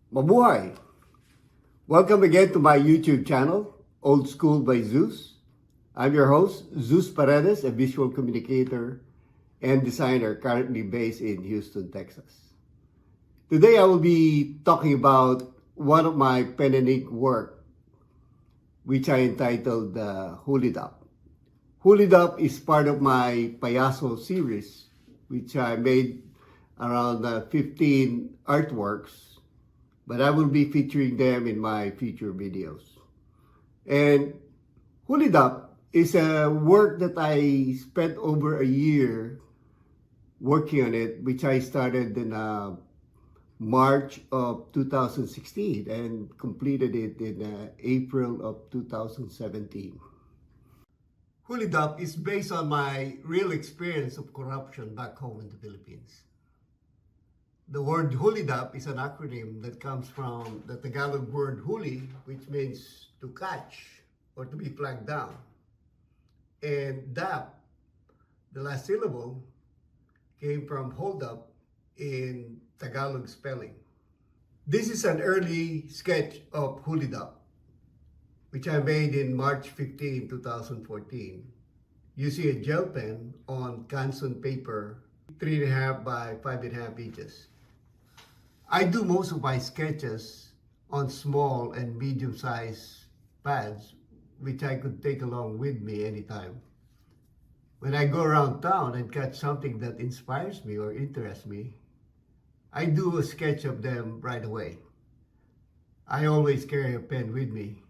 Mabuhay! Welcome again to my YouTube channel, Old School by Zeus. I'm your host, Zeus Paredes, a visual communicator and designer currently based in Houston, Texas. Today I will be talking about one of my pen and ink work, which I entitled Hulid Up. Hulid Up is part of my Payaso series, which I made around 15 artworks, but I will be featuring them in my future videos. And Hulid Up is a work that I spent over a year working on it, which I started in March of 2016 and completed it in April of 2017. Hulid Up is based on my real experience of corruption back home in the Philippines. The word Hulid Up is an acronym that comes from the Tagalog word huli, which means to catch or to be flagged down. And dap, the last syllable, came from hold up in Tagalog spelling. This is an early sketch of Hulid Up, which I made in March 15, 2014, using a gel pen on Canson paper, 3.5 by 5.5 inches. I do most of my sketches on small and medium-sized pads, which I could take along with me anytime. When I go around town and catch something that inspires me or interests me, I do a sketch of them right away. I always carry a pen with me.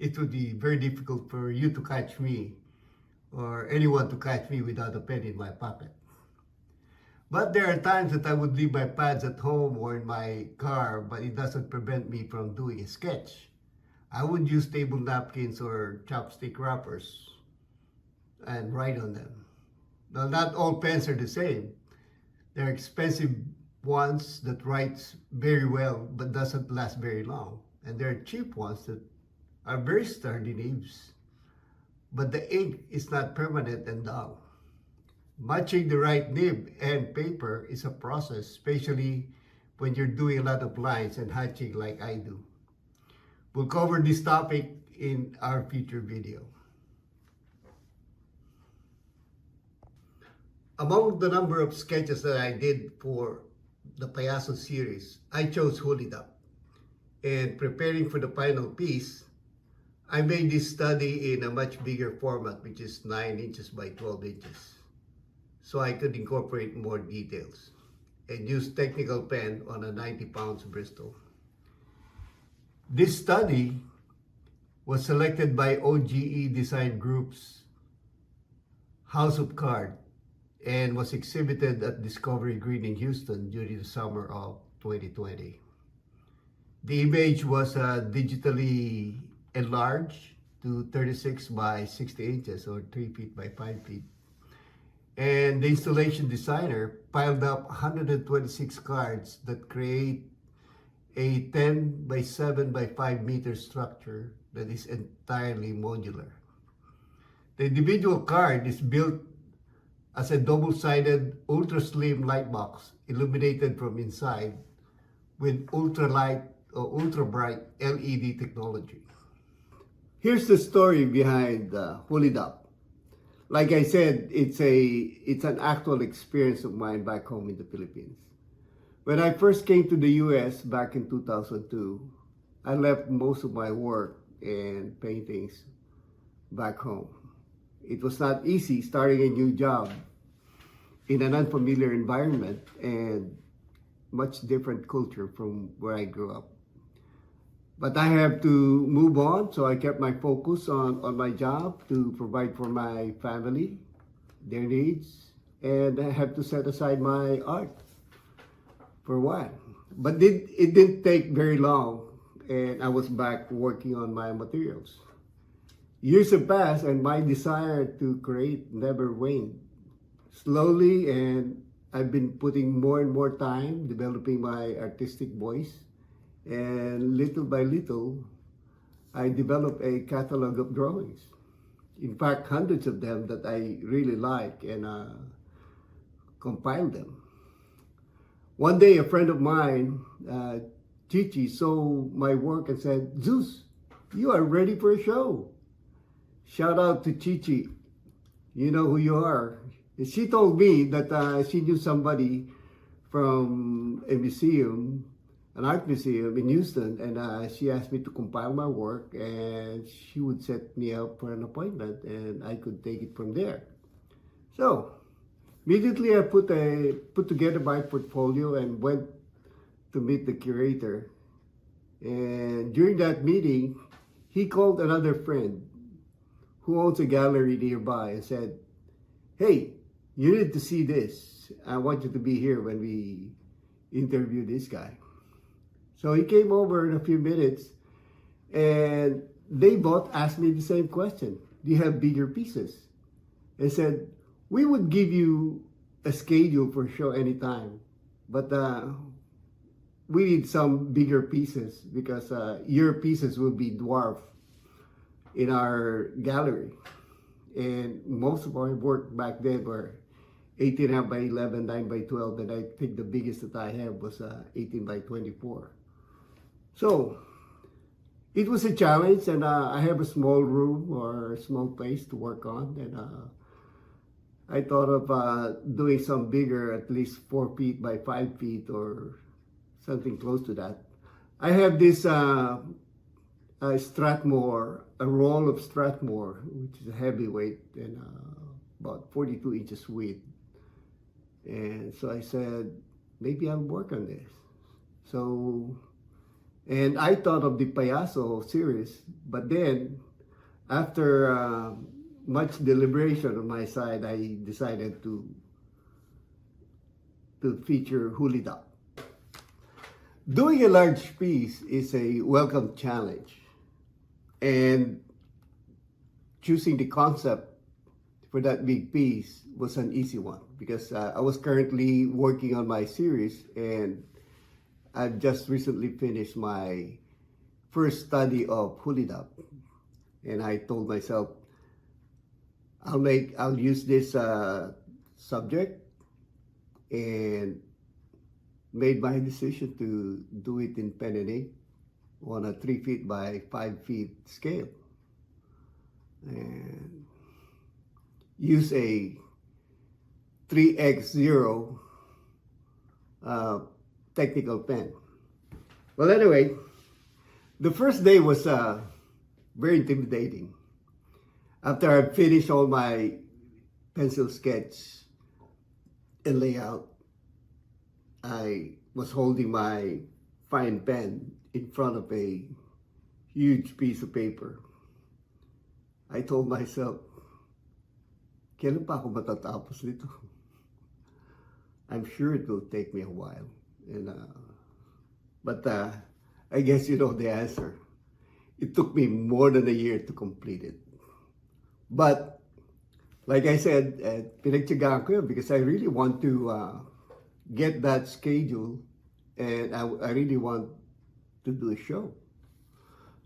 It would be very difficult for you to catch me or anyone to catch me without a pen in my pocket. But there are times that I would leave my pads at home or in my car, but it doesn't prevent me from doing a sketch. I would use table napkins or chopstick wrappers and write on them. Now, not all pens are the same. There are expensive ones that writes very well but doesn't last very long. And there are cheap ones that are very sturdy nibs, but the ink is not permanent and dull. Matching the right nib and paper is a process, especially when you're doing a lot of lines and hatching like I do. We'll cover this topic in our future video. Among the number of sketches that I did for the Payaso series, I chose Hulid Up. And preparing for the final piece, I made this study in a much bigger format, which is 9 inches by 12 inches. So I could incorporate more details and use technical pen on a 90 pounds Bristol. This study was selected by OGE Design Group's House of Card and was exhibited at Discovery Green in Houston during the summer of 2020. The image was digitally enlarged to 36 by 60 inches or 3 feet by 5 feet. And the installation designer piled up 126 cards that create a 10 by 7 by 5 meter structure that is entirely modular. The individual card is built as a double-sided ultra-slim light box illuminated from inside with ultralight or ultra-bright LED technology. Here's the story behind Hulid Up. Like I said, it's an actual experience of mine back home in the Philippines. When I first came to the US back in 2002, I left most of my work and paintings back home. It was not easy starting a new job in an unfamiliar environment and much different culture from where I grew up. But I have to move on, so I kept my focus on my job to provide for my family, their needs, and I have to set aside my art for a while. But it didn't take very long, and I was back working on my materials. Years have passed, and my desire to create never waned. Slowly, and I've been putting more and more time developing my artistic voice. And little by little, I developed a catalog of drawings. In fact, hundreds of them that I really like and compiled them. One day, a friend of mine Chichi saw my work and said, Zeus, you are ready for a show. Shout out to Chichi. You know who you are. She told me that she knew somebody from a museum, an art museum in Houston, and she asked me to compile my work, and she would set me up for an appointment, and I could take it from there. So immediately I put together my portfolio and went to meet the curator. And during that meeting, he called another friend who owns a gallery nearby and said, hey, you need to see this. I want you to be here when we interview this guy. So he came over in a few minutes, and they both asked me the same question. Do you have bigger pieces? They said, we would give you a schedule for show anytime, but we need some bigger pieces because your pieces will be dwarfed in our gallery. And most of our work back then were 18 by 11, 9 by 12, and I think the biggest that I have was 18 by 24. So it was a challenge, and I have a small room or a small place to work on, and I thought of doing some bigger, at least 4 feet by 5 feet or something close to that. I have this Strathmore, a roll of Strathmore, which is a heavyweight and about 42 inches width. And so I said, maybe I'll work on this. So, and I thought of the Payaso series, but then after much deliberation on my side, I decided to feature Hulidap. Doing a large piece is a welcome challenge, and choosing the concept for that big piece was an easy one because I was currently working on my series, and I just recently finished my first study of Hulidap, and I told myself I'll use this subject, and made my decision to do it in pen and ink on a 3 feet by 5 feet scale, and use a 3x0 technical pen. Well, anyway, the first day was very intimidating. After I finished all my pencil sketch and layout, I was holding my fine pen in front of a huge piece of paper. I told myself, kailan pa ako matatapos nito? I'm sure it will take me a while. And, but I guess you know the answer. It took me more than a year to complete it. But like I said, pinagtiyagaan ko yun because I really want to get that schedule, and I really want to do a show.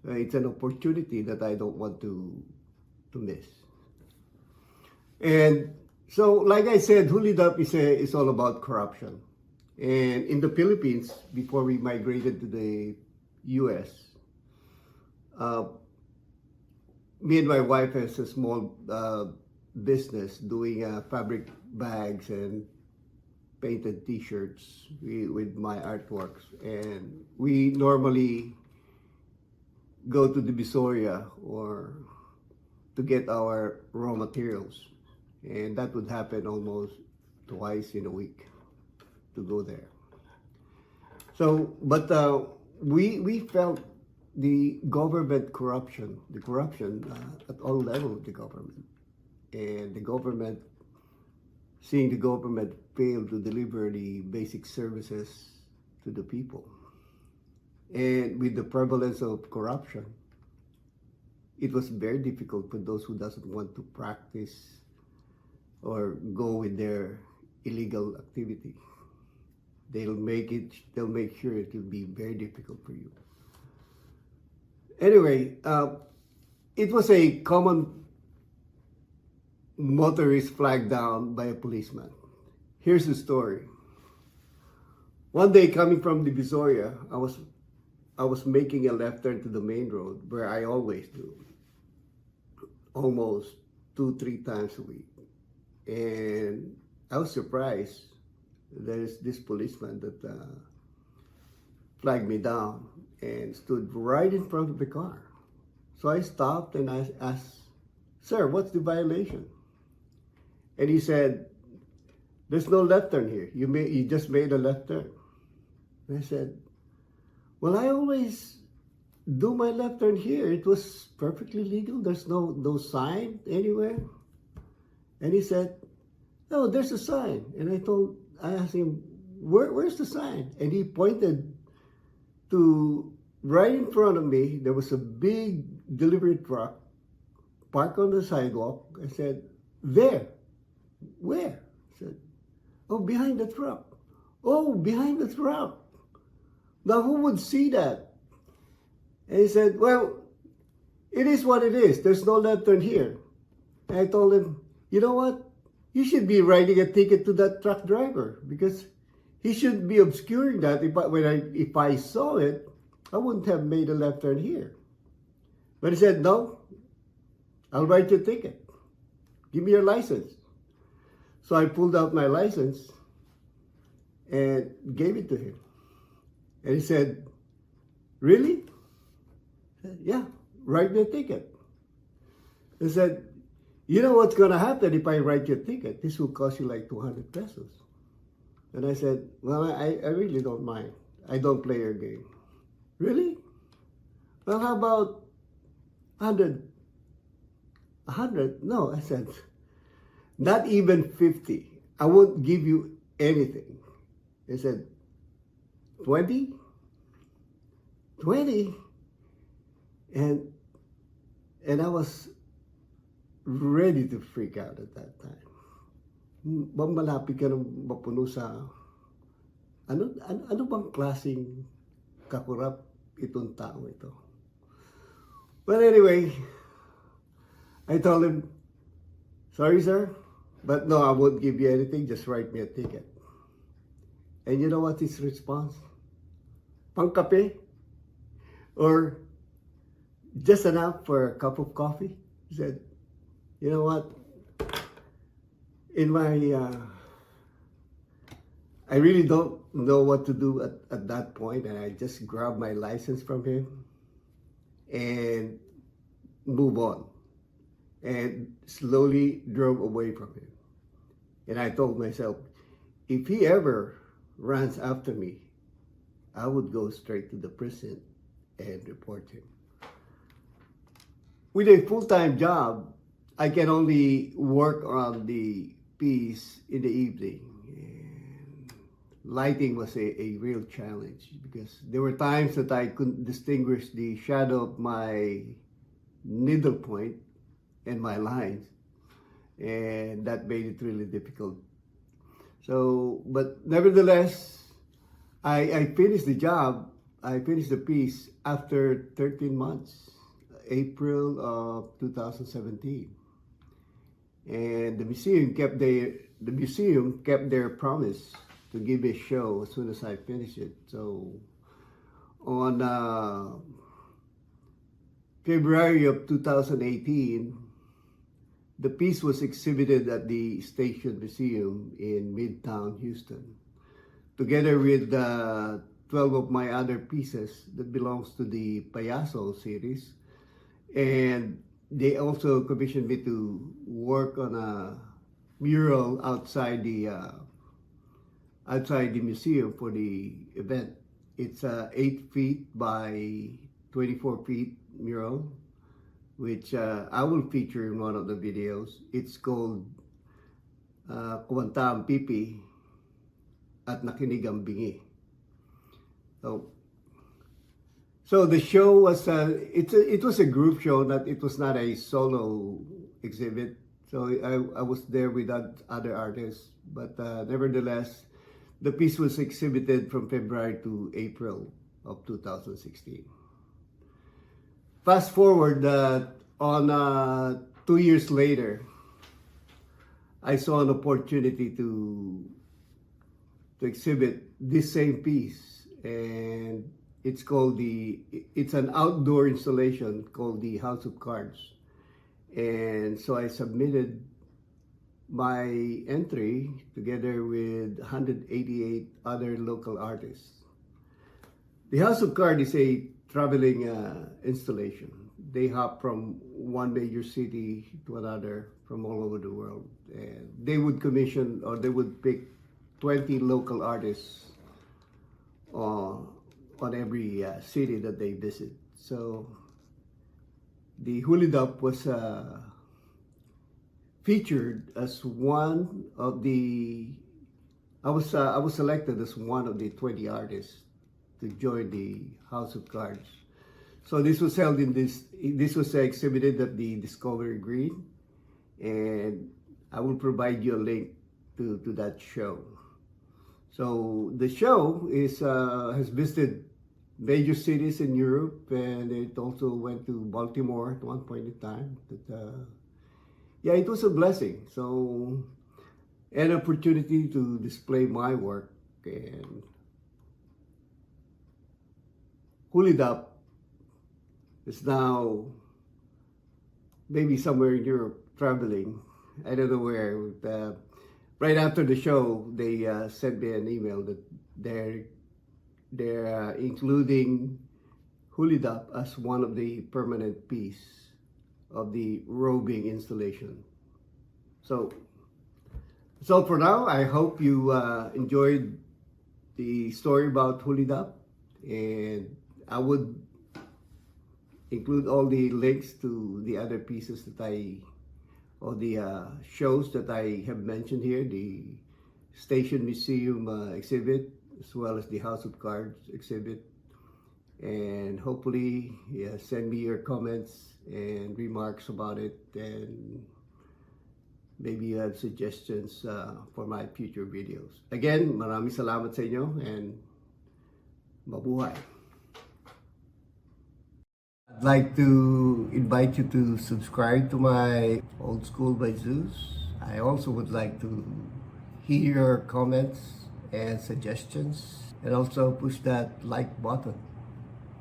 It's an opportunity that I don't want to miss. And so, like I said, Hulidap is all about corruption. And in the Philippines, before we migrated to the U.S., me and my wife has a small business doing fabric bags and painted t-shirts with my artworks, and we normally go to the Divisoria or to get our raw materials, and that would happen almost twice in a week to go there. So, but we felt the government corruption, at all levels of the government, and the government, seeing the government fail to deliver the basic services to the people. And with the prevalence of corruption, it was very difficult for those who doesn't want to practice or go with their illegal activity. They'll make sure it will be very difficult for you. Anyway, it was a common motorist flagged down by a policeman. Here's the story. One day coming from the Divisoria, I was I was making a left turn to the main road where I always do, almost 2-3 times a week. And I was surprised. There's this policeman that flagged me down and stood right in front of the car. So I stopped and I asked, "Sir, what's the violation?" And he said, "There's no left turn here. You just made a left turn." And I said, "Well, I always do my left turn here. It was perfectly legal. There's no sign anywhere." And he said, "No, there's a sign." And I asked him, where's the sign? And he pointed to right in front of me. There was a big delivery truck parked on the sidewalk. I said, "There." "Where?" I said, "Oh, behind the truck." "Oh, behind the truck. Now who would see that?" And he said, "Well, it is what it is. There's no left turn here." And I told him, "You know what? You should be writing a ticket to that truck driver because he should be obscuring that. If I saw it, I wouldn't have made a left turn here." But he said, "No, I'll write your ticket. Give me your license." So I pulled out my license and gave it to him. And he said, "Really?" I said, "Yeah, write me a ticket." He said, "You know what's going to happen if I write your ticket? This will cost you like 200 pesos. And I said, "Well, I really don't mind. I don't play your game." "Really? Well, how about 100? 100? No," I said, "not even 50. I won't give you anything." He said, 20? 20? And I was ready to freak out at that time. Malapit ka nang mapuno sa ano bang klaseng kakurap itong tao ito. But anyway, I told him, "Sorry, sir, but no, I won't give you anything. Just write me a ticket." And you know what his response? "Pangkape? Or just enough for a cup of coffee?" He said, "You know what? In my, I really don't know what to do at that point, and I just grabbed my license from him and move on, and slowly drove away from him. And I told myself, if he ever runs after me, I would go straight to the prison and report him. With a full-time job, I can only work on the piece in the evening. And lighting was a real challenge because there were times that I couldn't distinguish the shadow of my needle point and my lines, and that made it really difficult. So, but nevertheless, I finished the job. I finished the piece after 13 months, April of 2017. And the museum kept their promise to give me a show as soon as I finished it. So on February of 2018, the piece was exhibited at the Station Museum in Midtown, Houston, together with 12 of my other pieces that belongs to the Payaso series. And they also commissioned me to work on a mural outside the museum for the event. It's a 8 feet by 24 feet mural, which I will feature in one of the videos. It's called Kumanta ang Pipi at Nakinig ang Bingi. So the show was it was a group show, it was not a solo exhibit. So I was there with other artists, but nevertheless, the piece was exhibited from February to April of 2016. Fast forward on 2 years later, I saw an opportunity to exhibit this same piece, and it's an outdoor installation called the House of Cards. And so I submitted my entry together with 188 other local artists. The House of Cards is a traveling installation. They hop from one major city to another from all over the world. And they would commission, or they would pick 20 local artists on every city that they visit. So the Hula Dup was featured as one of the. I was selected as one of the 20 artists to join the House of Cards. So this was held in this was exhibited at the Discovery Green, and I will provide you a link to that show. So the show has visited major cities in Europe, and it also went to Baltimore at one point in time. But, yeah, it was a blessing. So an opportunity to display my work, and Hula Dup is now maybe somewhere in Europe traveling. I don't know where. But, right after the show, they sent me an email that they're including Hula Dup as one of the permanent piece of the roving installation. So that's all for now. I hope you enjoyed the story about Hula Dup, and I would include all the links to the other pieces or the shows that I have mentioned here, the Station Museum exhibit, as well as the House of Cards exhibit. And hopefully, send me your comments and remarks about it, and maybe you have suggestions for my future videos. Again, maraming salamat sa inyo, and mabuhay! I'd like to invite you to subscribe to my Old School by Zeus. I also would like to hear your comments and suggestions, and also push that like button.